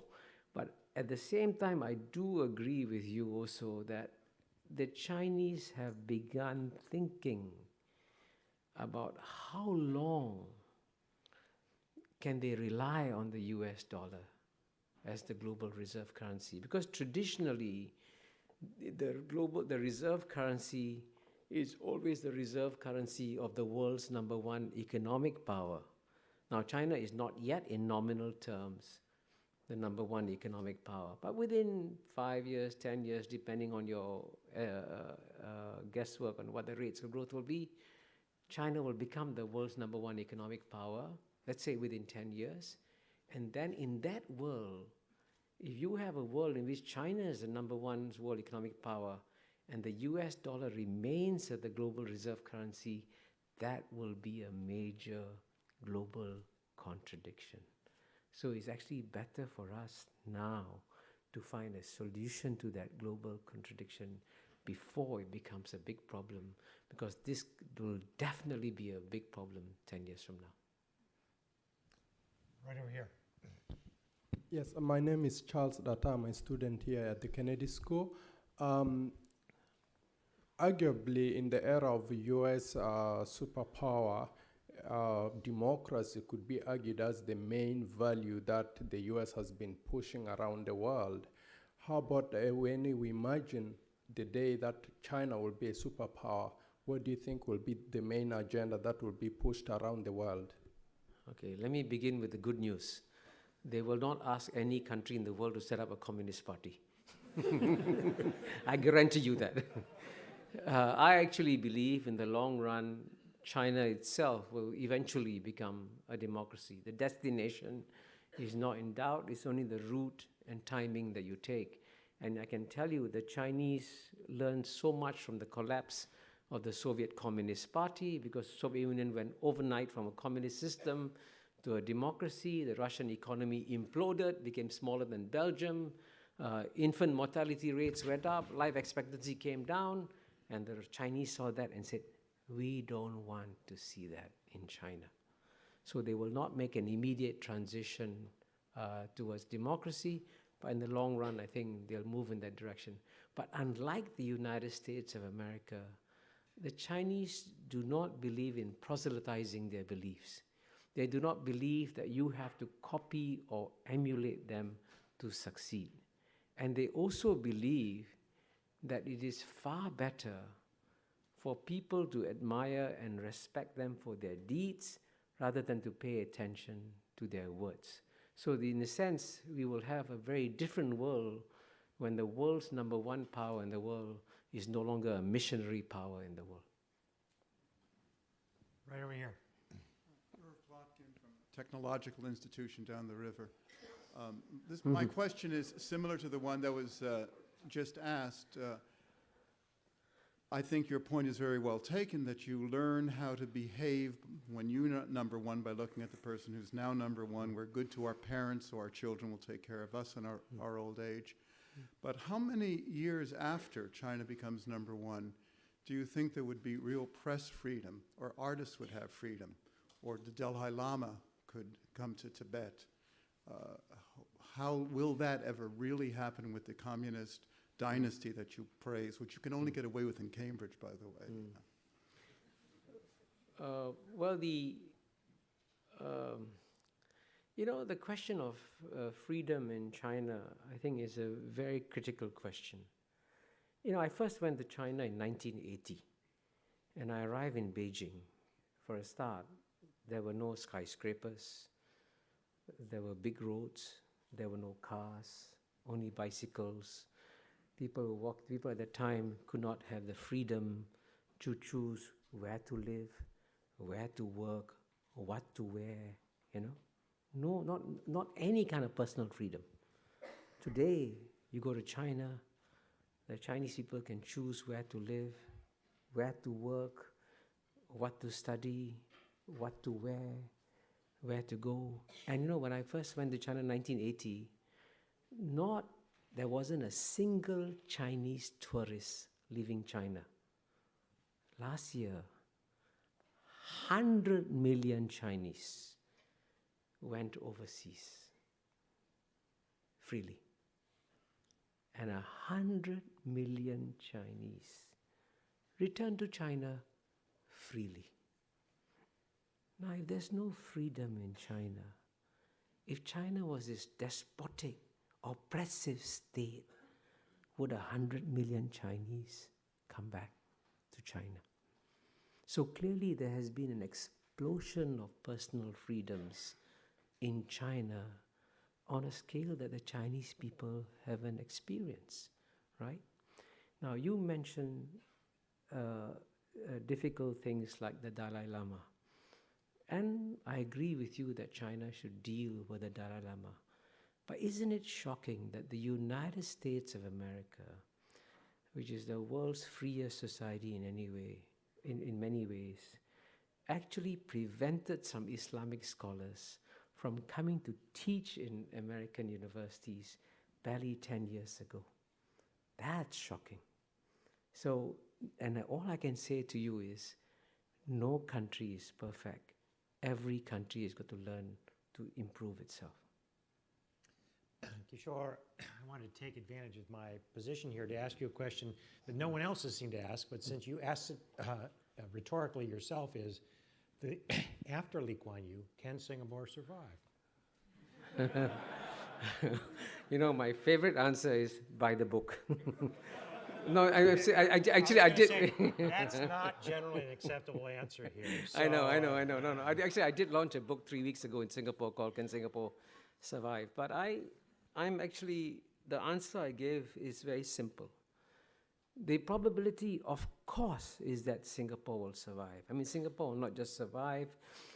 But at the same time, I do agree with you also that the Chinese have begun thinking about how long can they rely on the US dollar as the global reserve currency? Because traditionally, the reserve currency is always the reserve currency of the world's #1 economic power. Now, China is not yet in nominal terms the #1 economic power, but within 5 years, 10 years, depending on your guesswork on what the rates of growth will be, China will become the world's #1 economic power, let's say within 10 years. And then in that world, if you have a world in which China is the #1 world economic power and the US dollar remains as the global reserve currency, that will be a major global contradiction. So it's actually better for us now to find a solution to that global contradiction before it becomes a big problem, because this will definitely be a big problem 10 years from now. Right over here. Yes, my name is Charles Data. I'm a student here at the Kennedy School. Arguably, in the era of U.S. Superpower, democracy could be argued as the main value that the U.S. has been pushing around the world. How about when we imagine the day that China will be a superpower, what do you think will be the main agenda that will be pushed around the world? Okay, let me begin with the good news. They will not ask any country in the world to set up a communist party. I guarantee you that. I actually believe in the long run, China itself will eventually become a democracy. The destination is not in doubt, it's only the route and timing that you take. And I can tell you the Chinese learned so much from the collapse of the Soviet Communist Party, because the Soviet Union went overnight from a communist system to a democracy. The Russian economy imploded, became smaller than Belgium. Infant mortality rates went up, life expectancy came down, and the Chinese saw that and said, we don't want to see that in China. So they will not make an immediate transition towards democracy, but in the long run, I think they'll move in that direction. But unlike the United States of America, the Chinese do not believe in proselytizing their beliefs. They do not believe that you have to copy or emulate them to succeed. And they also believe that it is far better for people to admire and respect them for their deeds rather than to pay attention to their words. So in a sense, we will have a very different world when the world's number one power in the world is no longer a missionary power in the world. Right over here. Prof. from Technological Institution down the river. My question is similar to the one that was just asked. I think your point is very well taken, that you learn how to behave when you're not number one by looking at the person who's now number one. We're good to our parents, so our children will take care of us in our old age. But how many years after China becomes number one do you think there would be real press freedom, or artists would have freedom, or the Dalai Lama could come to Tibet? How will that ever really happen with the communist dynasty that you praise, which you can only get away with in Cambridge, by the way? Well, the question of freedom in China, I think, is a very critical question. I first went to China in 1980, and I arrived in Beijing. For a start, there were no skyscrapers, there were big roads, there were no cars, only bicycles. People at that time could not have the freedom to choose where to live, where to work, what to wear, No, not any kind of personal freedom. Today, you go to China, the Chinese people can choose where to live, where to work, what to study, what to wear, where to go. And when I first went to China in 1980, there wasn't a single Chinese tourist leaving China. Last year, 100 million Chinese went overseas freely. And 100 million Chinese returned to China freely. Now, if there's no freedom in China, if China was this despotic, oppressive state, would 100 million Chinese come back to China? So clearly there has been an explosion of personal freedoms in China on a scale that the Chinese people haven't experienced, right? Now, you mentioned difficult things like the Dalai Lama. And I agree with you that China should deal with the Dalai Lama. But isn't it shocking that the United States of America, which is the world's freest society in many ways, actually prevented some Islamic scholars from coming to teach in American universities barely 10 years ago? That's shocking. So, and all I can say to you is, no country is perfect. Every country has got to learn to improve itself. Kishore, I wanted to take advantage of my position here to ask you a question that no one else has seemed to ask, but since you asked it rhetorically yourself, is after Lee Kuan Yew, can Singapore survive? My favorite answer is buy the book. No, actually, I was did. gonna say, that's not generally an acceptable answer here. I know. No. Actually, I did launch a book 3 weeks ago in Singapore called "Can Singapore Survive?" But I'm actually, the answer I gave is very simple. The probability, of course, is that Singapore will survive. I mean, Singapore will not just survive,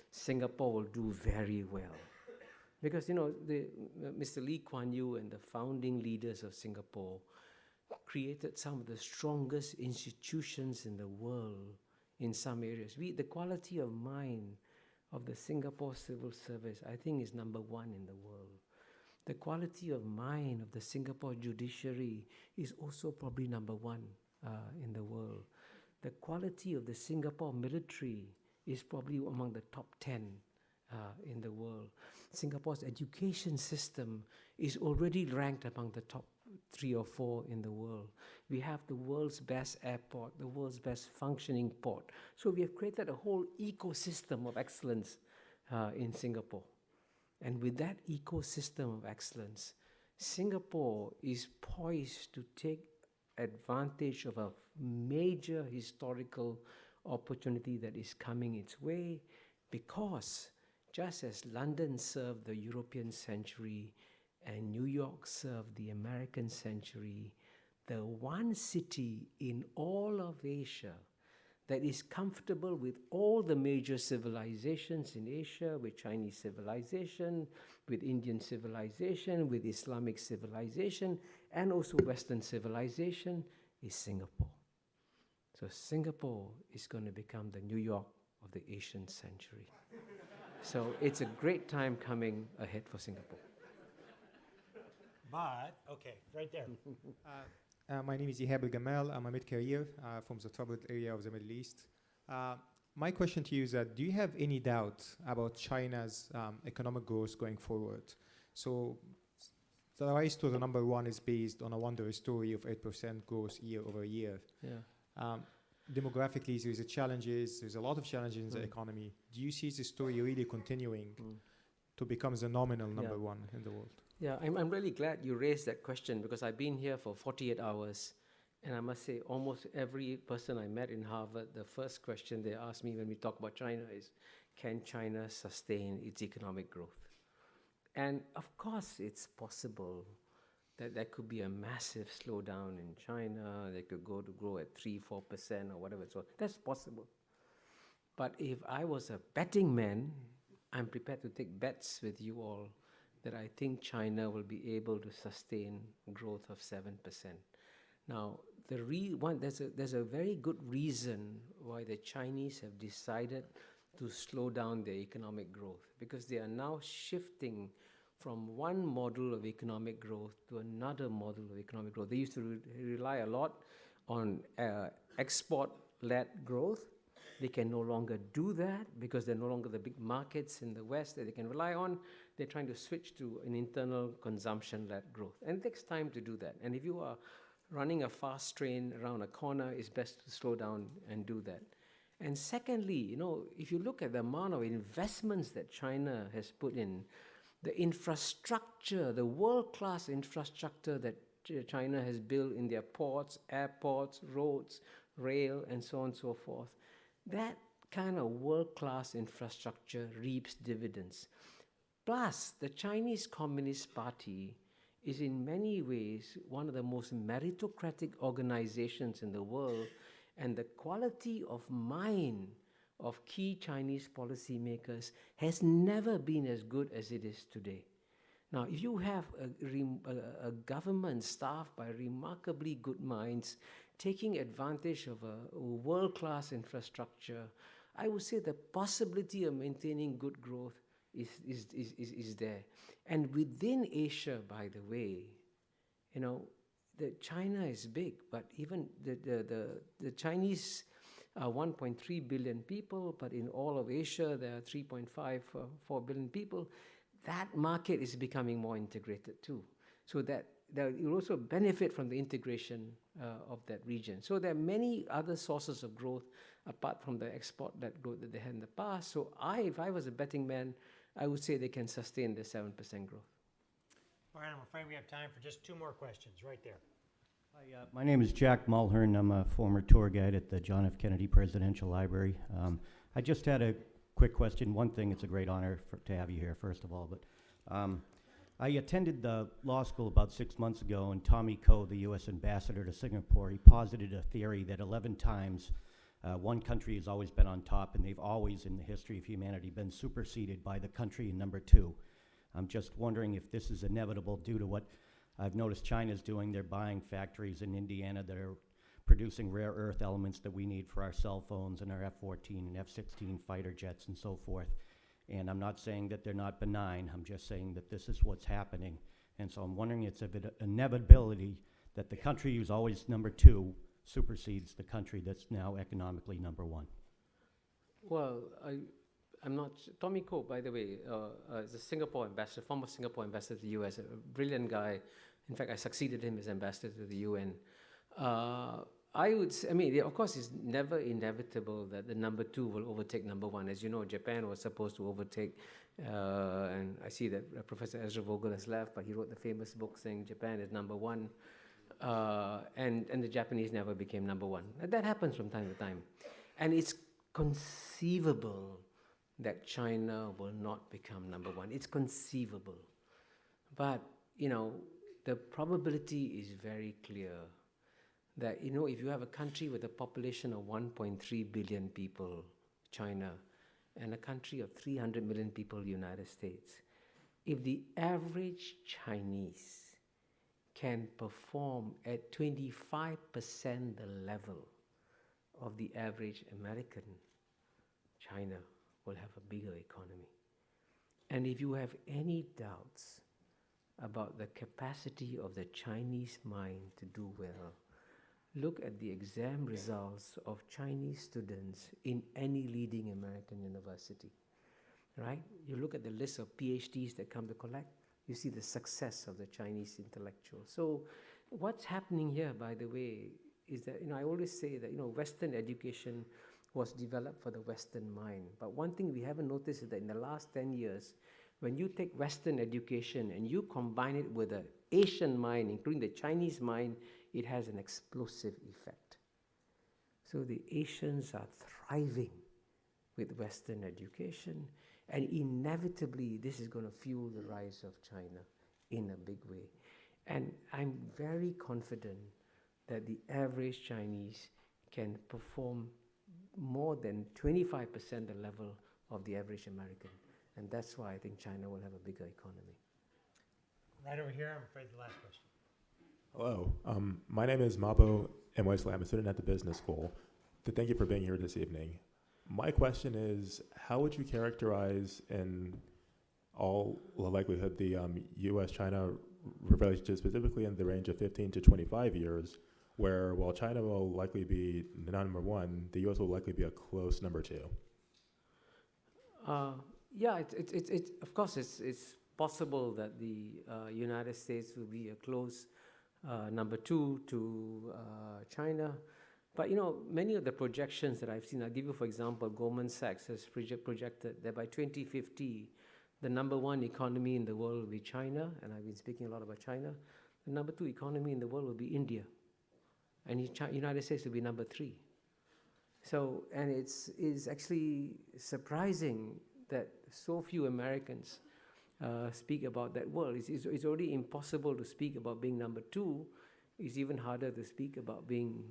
Singapore will do very well. Because, you know, Mr. Lee Kuan Yew and the founding leaders of Singapore created some of the strongest institutions in the world in some areas. The quality of mind of the Singapore civil service, I think, is number one in the world. The quality of mind of the Singapore judiciary is also probably number one in the world. The quality of the Singapore military is probably among the top 10 in the world. Singapore's education system is already ranked among the top 3 or 4 in the world. We have the world's best airport, the world's best functioning port. So we have created a whole ecosystem of excellence in Singapore. And with that ecosystem of excellence, Singapore is poised to take advantage of a major historical opportunity that is coming its way, because just as London served the European century and New York served the American century, the one city in all of Asia that is comfortable with all the major civilizations in Asia, with Chinese civilization, with Indian civilization, with Islamic civilization, and also Western civilization, is Singapore. So Singapore is going to become the New York of the Asian century. So it's a great time coming ahead for Singapore. But, okay, right there. My name is Ihab Gamal. I'm a mid-career from the troubled area of the Middle East. My question to you is that, do you have any doubt about China's economic growth going forward? So the rise to the number one is based on a wondrous story of 8% growth year over year. Yeah. Demographically, there's a lot of challenges in the economy. Do you see this story really continuing to become the nominal number one in the world? Yeah, I'm really glad you raised that question, because I've been here for 48 hours, and I must say almost every person I met in Harvard, the first question they ask me when we talk about China is, can China sustain its economic growth? And of course it's possible that there could be a massive slowdown in China. They could go to grow at 3-4% or whatever. So that's possible. But if I was a betting man, I'm prepared to take bets with you all that I think China will be able to sustain growth of 7%. Now, there's a very good reason why the Chinese have decided to slow down their economic growth, because they are now shifting from one model of economic growth to another model of economic growth. They used to rely a lot on export-led growth. They can no longer do that because they're no longer the big markets in the West that they can rely on. They're trying to switch to an internal consumption-led growth. And it takes time to do that. And if you are running a fast train around a corner, it's best to slow down and do that. And secondly, you know, if you look at the amount of investments that China has put in, the infrastructure, the world-class infrastructure that China has built in their ports, airports, roads, rail, and so on and so forth, that kind of world-class infrastructure reaps dividends. Plus, the Chinese Communist Party is in many ways one of the most meritocratic organizations in the world, and the quality of mind of key Chinese policymakers has never been as good as it is today. Now, if you have a government staffed by remarkably good minds, taking advantage of a world-class infrastructure, I would say the possibility of maintaining good growth is there. And within Asia, by the way, you know, China is big, but even the Chinese are 1.3 billion people, but in all of Asia, there are 3.4 billion people. That market is becoming more integrated too. So that you'll also benefit from the integration of that region. So there are many other sources of growth apart from the export-led growth that they had in the past. So if I was a betting man, I would say they can sustain the 7% growth. All right, I'm afraid we have time for just 2 more questions right there. Hi, my name is Jack Mulhern. I'm a former tour guide at the John F. Kennedy Presidential Library. I just had a quick question. One thing, it's a great honor to have you here, first of all. But I attended the law school about 6 months ago, and Tommy Koh, the U.S. ambassador to Singapore, he posited a theory that 11 times one country has always been on top, and they've always, in the history of humanity, been superseded by the country in number 2. I'm just wondering if this is inevitable due to what I've noticed China's doing. They're buying factories in Indiana that are producing rare earth elements that we need for our cell phones and our F-14 and F-16 fighter jets and so forth. And I'm not saying that they're not benign. I'm just saying that this is what's happening. And so I'm wondering it's an inevitability that the country who's always number 2 supersedes the country that's now economically number 1. Well, I'm not. Tommy Koh, by the way, is a Singapore ambassador, former Singapore ambassador to the U.S., a brilliant guy. In fact, I succeeded him as ambassador to the UN. I would say, I mean, of course, it's never inevitable that the number 2 will overtake number 1. As you know, Japan was supposed to overtake, and I see that Professor Ezra Vogel has left, but he wrote the famous book saying Japan is number 1, and the Japanese never became number 1. That happens from time to time. And it's conceivable that China will not become number 1. It's conceivable. But, you know, the probability is very clear that, you know, if you have a country with a population of 1.3 billion people, China, and a country of 300 million people, United States, if the average Chinese can perform at 25% the level of the average American, China will have a bigger economy. And if you have any doubts about the capacity of the Chinese mind to do well, look at the exam results of Chinese students in any leading American university, right? You look at the list of PhDs that come to collect, you see the success of the Chinese intellectuals. So what's happening here, by the way, is that, you know, I always say that, you know, Western education was developed for the Western mind. But one thing we haven't noticed is that in the last 10 years, when you take Western education and you combine it with the Asian mind, including the Chinese mind, it has an explosive effect. So the Asians are thriving with Western education, and inevitably this is going to fuel the rise of China in a big way. And I'm very confident that the average Chinese can perform more than 25% the level of the average American. And that's why I think China will have a bigger economy. Right over here, I'm afraid the last question. Hello, my name is Mabo Mwesley. I'm a student at the business school. Thank you for being here this evening. My question is, how would you characterize in all likelihood the U.S. China relationship, specifically in the range of 15 to 25 years, where while China will likely be number 1, the U.S. will likely be a close number 2? Yeah, it's of course it's possible that the United States will be a close number 2 to China. But, you know, many of the projections that I've seen, I'll give you, for example, Goldman Sachs has projected that by 2050, the number 1 economy in the world will be China, and I've been speaking a lot about China. The number 2 economy in the world will be India, and the United States will be number 3. So, and it's actually surprising that so few Americans speak about that world. It's already impossible to speak about being number 2. It's even harder to speak about being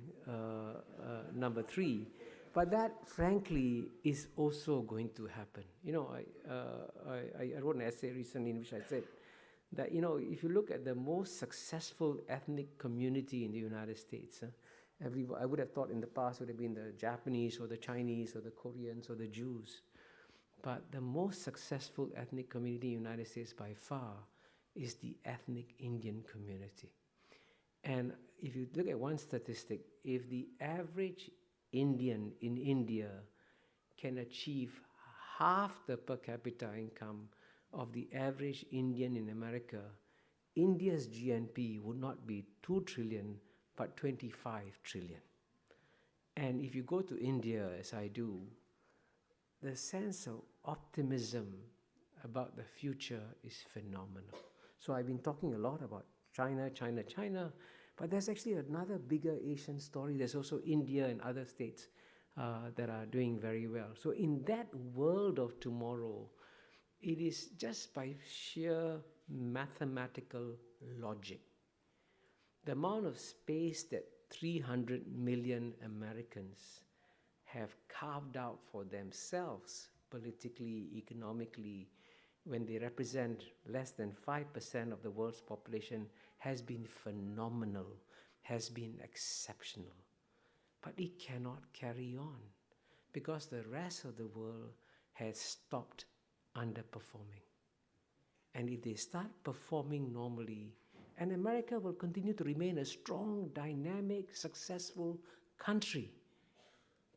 number 3. But that, frankly, is also going to happen. You know, I wrote an essay recently in which I said that, you know, if you look at the most successful ethnic community in the United States, I would have thought in the past would have been the Japanese or the Chinese or the Koreans or the Jews. But the most successful ethnic community in the United States by far is the ethnic Indian community. And if you look at one statistic, if the average Indian in India can achieve half the per capita income of the average Indian in America, India's GNP would not be 2 trillion, but 25 trillion. And if you go to India, as I do, the sense of optimism about the future is phenomenal. So I've been talking a lot about China, China, China, But there's actually another bigger Asian story. There's also India and other states that are doing very well. So in that world of tomorrow, it is just by sheer mathematical logic. The amount of space that 300 million Americans have carved out for themselves, politically, economically, when they represent less than 5% of the world's population, has been phenomenal, has been exceptional. But it cannot carry on because the rest of the world has stopped underperforming. And if they start performing normally, and America will continue to remain a strong, dynamic, successful country,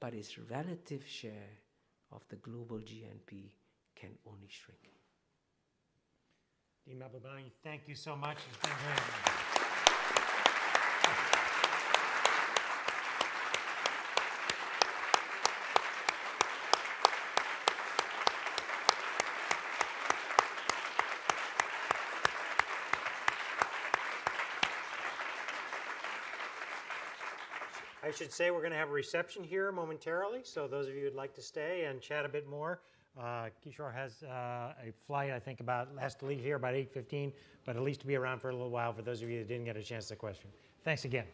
but its relative share of the global GNP can only shrink. Dean Mahbubani, thank you so much. It's been great. I should say we're going to have a reception here momentarily, so those of you who'd like to stay and chat a bit more, Kishore has a flight, I think, has to leave here about 8:15, but at least to be around for a little while for those of you that didn't get a chance to question. Thanks again.